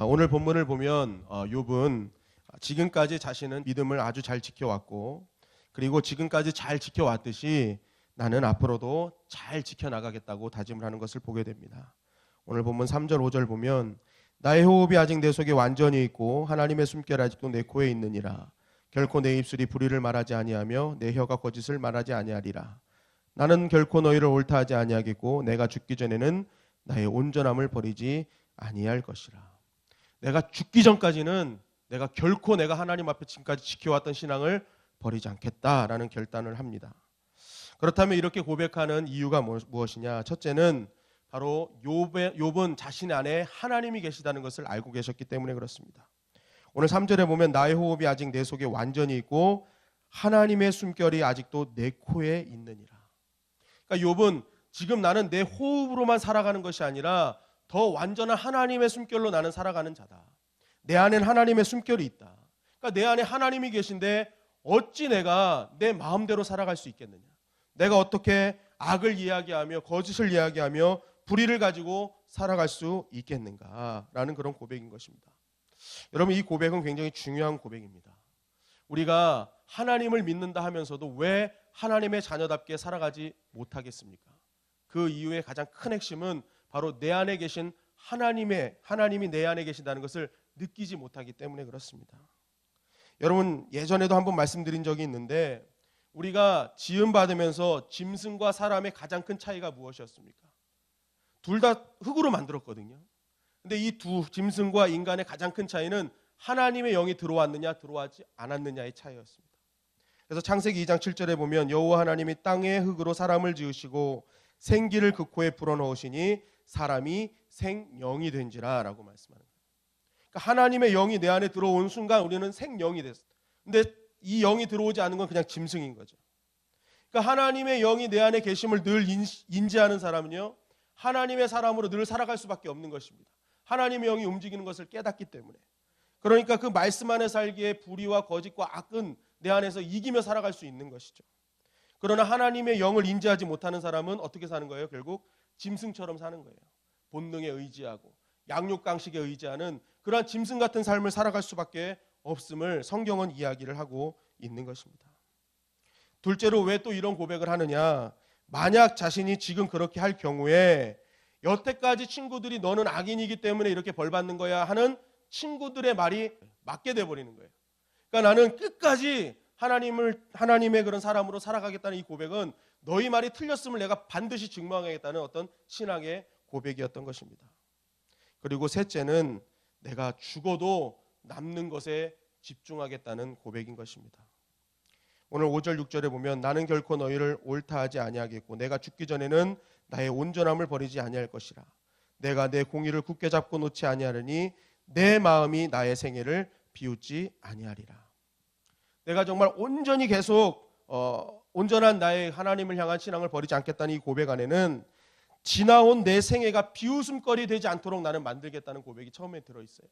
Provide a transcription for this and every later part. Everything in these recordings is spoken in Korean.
오늘 본문을 보면 욥은 지금까지 자신은 믿음을 아주 잘 지켜왔고, 그리고 지금까지 잘 지켜왔듯이 나는 앞으로도 잘 지켜나가겠다고 다짐을 하는 것을 보게 됩니다. 오늘 본문 3절 5절 보면 나의 호흡이 아직 내 속에 완전히 있고 하나님의 숨결 아직도 내 코에 있느니라. 결코 내 입술이 불의를 말하지 아니하며 내 혀가 거짓을 말하지 아니하리라. 나는 결코 너희를 옳다 하지 아니하겠고 내가 죽기 전에는 나의 온전함을 버리지 아니할 것이라. 내가 죽기 전까지는 내가 결코 내가 하나님 앞에 지금까지 지켜왔던 신앙을 버리지 않겠다라는 결단을 합니다. 그렇다면 이렇게 고백하는 이유가 무엇이냐? 첫째는 바로 욥은 자신 안에 하나님이 계시다는 것을 알고 계셨기 때문에 그렇습니다. 오늘 3절에 보면 나의 호흡이 아직 내 속에 완전히 있고 하나님의 숨결이 아직도 내 코에 있느니라. 그러니까 욥은 지금 나는 내 호흡으로만 살아가는 것이 아니라 더 완전한 하나님의 숨결로 나는 살아가는 자다. 내 안엔 하나님의 숨결이 있다. 그러니까 내 안에 하나님이 계신데 어찌 내가 내 마음대로 살아갈 수 있겠느냐? 내가 어떻게 악을 이야기하며 거짓을 이야기하며 불의를 가지고 살아갈 수 있겠는가라는 그런 고백인 것입니다. 여러분, 이 고백은 굉장히 중요한 고백입니다. 우리가 하나님을 믿는다 하면서도 왜 하나님의 자녀답게 살아가지 못하겠습니까? 그 이유의 가장 큰 핵심은 바로 내 안에 계신 하나님이 내 안에 계신다는 것을 느끼지 못하기 때문에 그렇습니다. 여러분, 예전에도 한번 말씀드린 적이 있는데 우리가 지음받으면서 짐승과 사람의 가장 큰 차이가 무엇이었습니까? 둘 다 흙으로 만들었거든요. 근데 이 두 짐승과 인간의 가장 큰 차이는 하나님의 영이 들어왔느냐 들어오지 않았느냐의 차이였습니다. 그래서 창세기 2장 7절에 보면 여호와 하나님이 땅의 흙으로 사람을 지으시고 생기를 그 코에 불어넣으시니 사람이 생영이 된지라 라고 말씀하는 거예요. 그러니까 하나님의 영이 내 안에 들어온 순간 우리는 생영이 됐어요. 근데 이 영이 들어오지 않은 건 그냥 짐승인 거죠. 그러니까 하나님의 영이 내 안에 계심을 늘 인지하는 사람은요, 하나님의 사람으로 늘 살아갈 수밖에 없는 것입니다. 하나님의 영이 움직이는 것을 깨닫기 때문에. 그러니까 그 말씀 안에 살기에 불의와 거짓과 악은 내 안에서 이기며 살아갈 수 있는 것이죠. 그러나 하나님의 영을 인지하지 못하는 사람은 어떻게 사는 거예요? 결국 짐승처럼 사는 거예요. 본능에 의지하고 양육강식에 의지하는 그러한 짐승 같은 삶을 살아갈 수밖에 없음을 성경은 이야기를 하고 있는 것입니다. 둘째로 왜 또 이런 고백을 하느냐? 만약 자신이 지금 그렇게 할 경우에 여태까지 친구들이 너는 악인이기 때문에 이렇게 벌 받는 거야 하는 친구들의 말이 맞게 돼버리는 거예요. 그러니까 나는 끝까지 하나님의 그런 사람으로 살아가겠다는 이 고백은 너희 말이 틀렸음을 내가 반드시 증명하겠다는 어떤 신앙의 고백이었던 것입니다. 그리고 셋째는 내가 죽어도 남는 것에 집중하겠다는 고백인 것입니다. 오늘 5절 6절에 보면 나는 결코 너희를 옳다 하지 아니하겠고 내가 죽기 전에는 나의 온전함을 버리지 아니할 것이라. 내가 내 공의를 굳게 잡고 놓지 아니하리니 내 마음이 나의 생애를 비웃지 아니하리라. 내가 정말 온전히 계속 온전한 나의 하나님을 향한 신앙을 버리지 않겠다는 이 고백 안에는 지나온 내 생애가 비웃음거리 되지 않도록 나는 만들겠다는 고백이 처음에 들어있어요.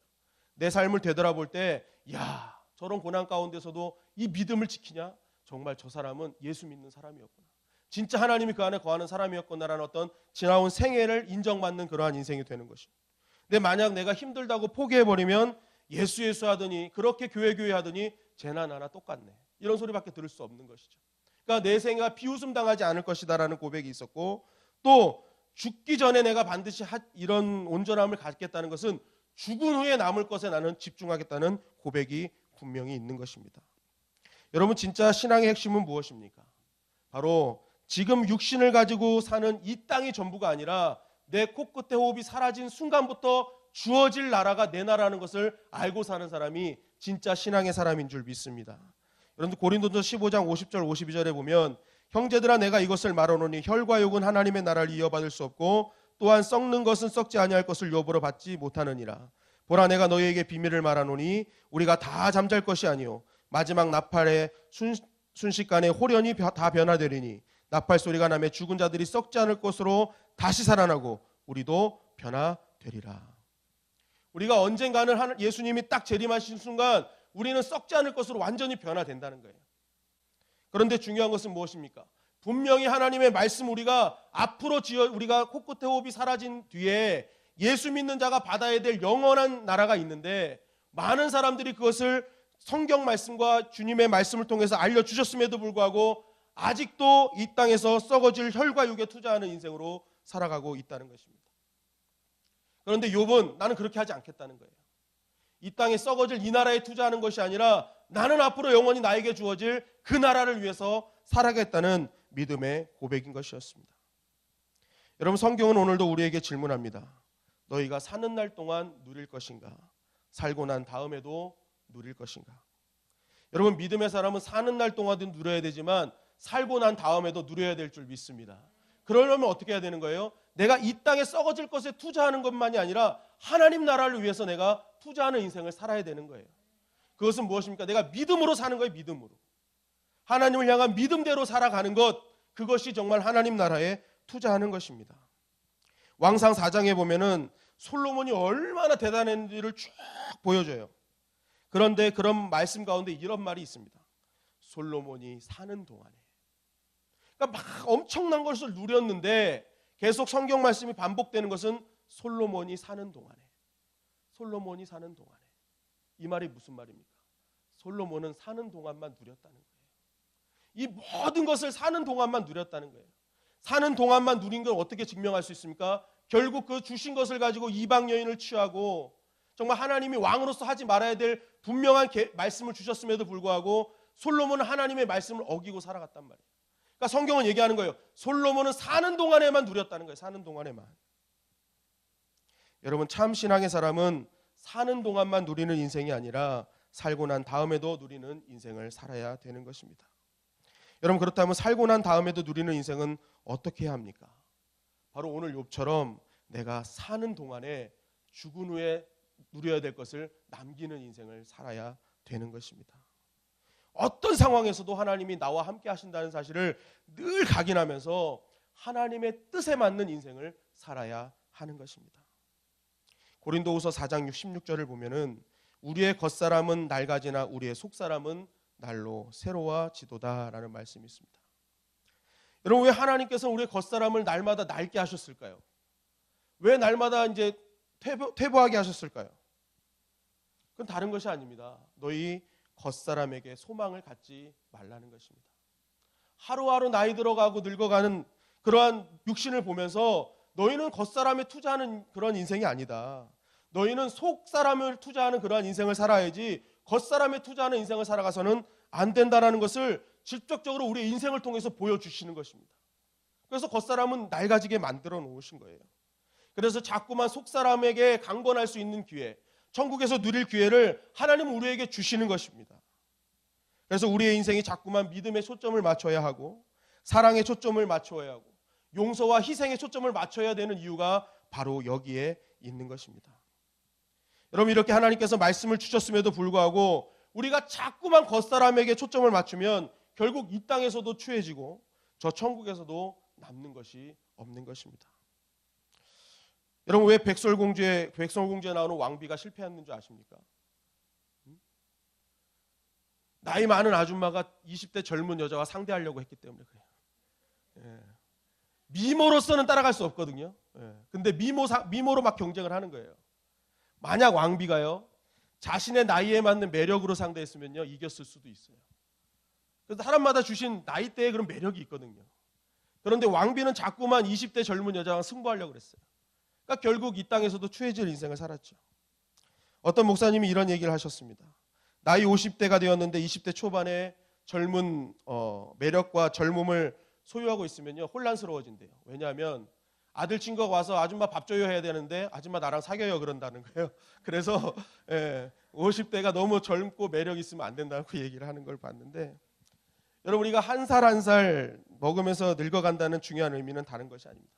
내 삶을 되돌아볼 때 야, 저런 고난 가운데서도 이 믿음을 지키냐? 정말 저 사람은 예수 믿는 사람이었구나. 진짜 하나님이 그 안에 거하는 사람이었구나라는 어떤 지나온 생애를 인정받는 그러한 인생이 되는 것입니다. 근데 만약 내가 힘들다고 포기해버리면 예수 하더니 그렇게 교회 하더니 쟤나 나나 똑같네. 이런 소리밖에 들을 수 없는 것이죠. 그러니까 내 생애가 비웃음 당하지 않을 것이다라는 고백이 있었고 또 죽기 전에 내가 반드시 이런 온전함을 갖겠다는 것은 죽은 후에 남을 것에 나는 집중하겠다는 고백이 분명히 있는 것입니다. 여러분, 진짜 신앙의 핵심은 무엇입니까? 바로 지금 육신을 가지고 사는 이 땅이 전부가 아니라 내 코끝에 호흡이 사라진 순간부터 주어질 나라가 내 나라라는 것을 알고 사는 사람이 진짜 신앙의 사람인 줄 믿습니다. 여러분, 고린도전서 15장 50절 52절에 보면 형제들아 내가 이것을 말하노니 혈과 육은 하나님의 나라를 이어받을 수 없고 또한 썩는 것은 썩지 아니할 것을 욥으로 받지 못하느니라. 보라 내가 너희에게 비밀을 말하노니 우리가 다 잠잘 것이 아니요 마지막 나팔의 순식간에 홀연히 다 변화되리니 나팔 소리가 나며 죽은 자들이 썩지 않을 것으로 다시 살아나고 우리도 변화되리라. 우리가 언젠가는 예수님이 딱 재림하신 순간 우리는 썩지 않을 것으로 완전히 변화된다는 거예요. 그런데 중요한 것은 무엇입니까? 분명히 하나님의 말씀 우리가 앞으로 우리가 코끝에 호흡이 사라진 뒤에 예수 믿는 자가 받아야 될 영원한 나라가 있는데 많은 사람들이 그것을 성경 말씀과 주님의 말씀을 통해서 알려주셨음에도 불구하고 아직도 이 땅에서 썩어질 혈과 육에 투자하는 인생으로 살아가고 있다는 것입니다. 그런데 욥은 나는 그렇게 하지 않겠다는 거예요. 이 땅에 썩어질 이 나라에 투자하는 것이 아니라 나는 앞으로 영원히 나에게 주어질 그 나라를 위해서 살아가겠다는 믿음의 고백인 것이었습니다. 여러분, 성경은 오늘도 우리에게 질문합니다. 너희가 사는 날 동안 누릴 것인가? 살고 난 다음에도 누릴 것인가? 여러분, 믿음의 사람은 사는 날 동안도 누려야 되지만 살고 난 다음에도 누려야 될 줄 믿습니다. 그러려면 어떻게 해야 되는 거예요? 내가 이 땅에 썩어질 것에 투자하는 것만이 아니라 하나님 나라를 위해서 내가 투자하는 인생을 살아야 되는 거예요. 그것은 무엇입니까? 내가 믿음으로 사는 거예요. 믿음으로. 하나님을 향한 믿음대로 살아가는 것, 그것이 정말 하나님 나라에 투자하는 것입니다. 왕상 4장에 보면은 솔로몬이 얼마나 대단했는지를 쭉 보여줘요. 그런데 그런 말씀 가운데 이런 말이 있습니다. 솔로몬이 사는 동안에. 그러니까 막 엄청난 것을 누렸는데 계속 성경 말씀이 반복되는 것은 솔로몬이 사는 동안에. 솔로몬이 사는 동안에. 이 말이 무슨 말입니까? 솔로몬은 사는 동안만 누렸다는 거예요. 이 모든 것을 사는 동안만 누렸다는 거예요. 사는 동안만 누린 걸 어떻게 증명할 수 있습니까? 결국 그 주신 것을 가지고 이방 여인을 취하고 정말 하나님이 왕으로서 하지 말아야 될 분명한 말씀을 주셨음에도 불구하고 솔로몬은 하나님의 말씀을 어기고 살아갔단 말이에요. 그러니까 성경은 얘기하는 거예요. 솔로몬은 사는 동안에만 누렸다는 거예요. 사는 동안에만. 여러분, 참 신앙의 사람은 사는 동안만 누리는 인생이 아니라 살고 난 다음에도 누리는 인생을 살아야 되는 것입니다. 여러분, 그렇다면 살고 난 다음에도 누리는 인생은 어떻게 해야 합니까? 바로 오늘 욥처럼 내가 사는 동안에 죽은 후에 누려야 될 것을 남기는 인생을 살아야 되는 것입니다. 어떤 상황에서도 하나님이 나와 함께 하신다는 사실을 늘 각인하면서 하나님의 뜻에 맞는 인생을 살아야 하는 것입니다. 고린도후서 4장 16절을 보면은 우리의 겉사람은 낡아지나 우리의 속사람은 날로 새로워지도다라는 말씀이 있습니다. 여러분, 왜 하나님께서 우리의 겉사람을 날마다 낡게 하셨을까요? 왜 날마다 이제 퇴보하게 하셨을까요? 그건 다른 것이 아닙니다. 너희 겉사람에게 소망을 갖지 말라는 것입니다. 하루하루 나이 들어가고 늙어가는 그러한 육신을 보면서 너희는 겉사람에 투자하는 그런 인생이 아니다. 너희는 속사람을 투자하는 그러한 인생을 살아야지 겉사람에 투자하는 인생을 살아가서는 안 된다라는 것을 직접적으로 우리의 인생을 통해서 보여주시는 것입니다. 그래서 겉사람은 낡아지게 만들어 놓으신 거예요. 그래서 자꾸만 속사람에게 강권할 수 있는 기회, 천국에서 누릴 기회를 하나님은 우리에게 주시는 것입니다. 그래서 우리의 인생이 자꾸만 믿음에 초점을 맞춰야 하고 사랑에 초점을 맞춰야 하고 용서와 희생에 초점을 맞춰야 되는 이유가 바로 여기에 있는 것입니다. 여러분, 이렇게 하나님께서 말씀을 주셨음에도 불구하고 우리가 자꾸만 겉사람에게 초점을 맞추면 결국 이 땅에서도 추해지고 저 천국에서도 남는 것이 없는 것입니다. 여러분, 왜 백설공주에 나오는 왕비가 실패했는 줄 아십니까? 나이 많은 아줌마가 20대 젊은 여자와 상대하려고 했기 때문에 그래요. 예. 미모로서는 따라갈 수 없거든요. 예. 근데 미모로 막 경쟁을 하는 거예요. 만약 왕비가요, 자신의 나이에 맞는 매력으로 상대했으면요, 이겼을 수도 있어요. 그래서 사람마다 주신 나이대에 그런 매력이 있거든요. 그런데 왕비는 자꾸만 20대 젊은 여자와 승부하려고 그랬어요. 그러니까 결국 이 땅에서도 추해질 인생을 살았죠. 어떤 목사님이 이런 얘기를 하셨습니다. 나이 50대가 되었는데 20대 초반에 젊은 매력과 젊음을 소유하고 있으면요, 혼란스러워진대요. 왜냐하면 아들 친구가 와서 아줌마 밥 줘야 해야 되는데 아줌마 나랑 사귀어요 그런다는 거예요. 그래서 50대가 너무 젊고 매력 있으면 안 된다고 얘기를 하는 걸 봤는데, 여러분, 우리가 한 살 한 살 먹으면서 늙어간다는 중요한 의미는 다른 것이 아닙니다.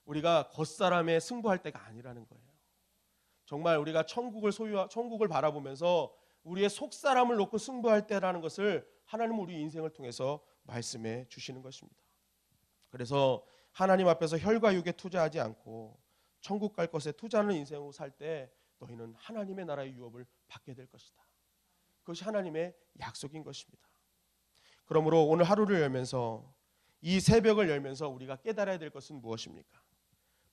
우리가 겉사람에 승부할 때가 아니라는 거예요. 정말 우리가 천국을 바라보면서 우리의 속사람을 놓고 승부할 때라는 것을 하나님은 우리 인생을 통해서 말씀해 주시는 것입니다. 그래서 하나님 앞에서 혈과 육에 투자하지 않고 천국 갈 것에 투자하는 인생으로 살 때 너희는 하나님의 나라의 유업을 받게 될 것이다. 그것이 하나님의 약속인 것입니다. 그러므로 오늘 하루를 열면서 이 새벽을 열면서 우리가 깨달아야 될 것은 무엇입니까?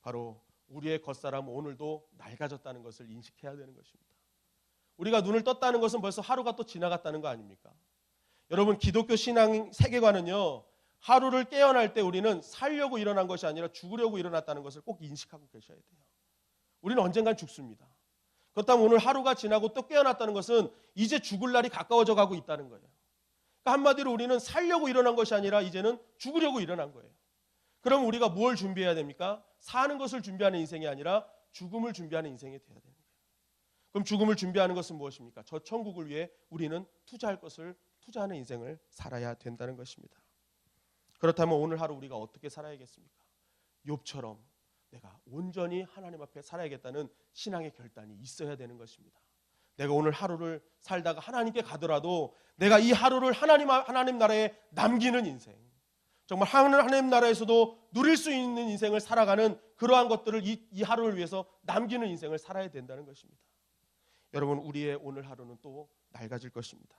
바로 우리의 겉사람은 오늘도 낡아졌다는 것을 인식해야 되는 것입니다. 우리가 눈을 떴다는 것은 벌써 하루가 또 지나갔다는 거 아닙니까? 여러분, 기독교 신앙 세계관은요, 하루를 깨어날 때 우리는 살려고 일어난 것이 아니라 죽으려고 일어났다는 것을 꼭 인식하고 계셔야 돼요. 우리는 언젠간 죽습니다. 그렇다면 오늘 하루가 지나고 또 깨어났다는 것은 이제 죽을 날이 가까워져 가고 있다는 거예요. 그러니까 한마디로 우리는 살려고 일어난 것이 아니라 이제는 죽으려고 일어난 거예요. 그럼 우리가 뭘 준비해야 됩니까? 사는 것을 준비하는 인생이 아니라 죽음을 준비하는 인생이 되어야 되는 거예요. 그럼 죽음을 준비하는 것은 무엇입니까? 저 천국을 위해 우리는 투자할 것을 투자하는 인생을 살아야 된다는 것입니다. 그렇다면 오늘 하루 우리가 어떻게 살아야겠습니까? 욥처럼 내가 온전히 하나님 앞에 살아야겠다는 신앙의 결단이 있어야 되는 것입니다. 내가 오늘 하루를 살다가 하나님께 가더라도 내가 이 하루를 하나님 나라에 남기는 인생, 정말 하나님 나라에서도 누릴 수 있는 인생을 살아가는 그러한 것들을 이 하루를 위해서 남기는 인생을 살아야 된다는 것입니다. 여러분, 우리의 오늘 하루는 또 낡아질 것입니다.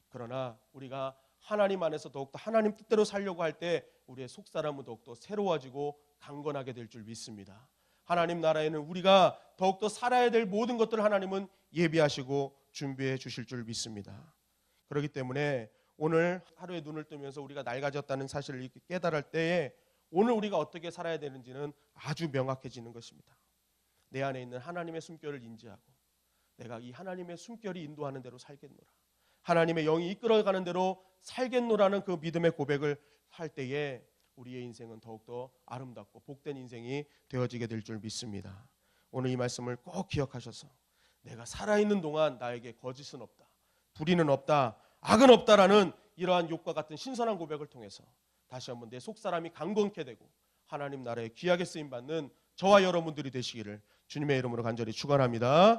그러나 우리가 하나님 안에서 더욱더 하나님 뜻대로 살려고 할 때 우리의 속사람은 더욱더 새로워지고 강건하게 될 줄 믿습니다. 하나님 나라에는 우리가 더욱더 살아야 될 모든 것들을 하나님은 예비하시고 준비해 주실 줄 믿습니다. 그렇기 때문에 오늘 하루에 눈을 뜨면서 우리가 낡아졌다는 사실을 깨달을 때에 오늘 우리가 어떻게 살아야 되는지는 아주 명확해지는 것입니다. 내 안에 있는 하나님의 숨결을 인지하고 내가 이 하나님의 숨결이 인도하는 대로 살겠노라, 하나님의 영이 이끌어가는 대로 살겠노라는 그 믿음의 고백을 할 때에 우리의 인생은 더욱더 아름답고 복된 인생이 되어지게 될 줄 믿습니다. 오늘 이 말씀을 꼭 기억하셔서 내가 살아있는 동안 나에게 거짓은 없다, 불의는 없다, 악은 없다라는 이러한 욥과 같은 신선한 고백을 통해서 다시 한번 내 속사람이 강건케 되고 하나님 나라에 귀하게 쓰임받는 저와 여러분들이 되시기를 주님의 이름으로 간절히 축원합니다.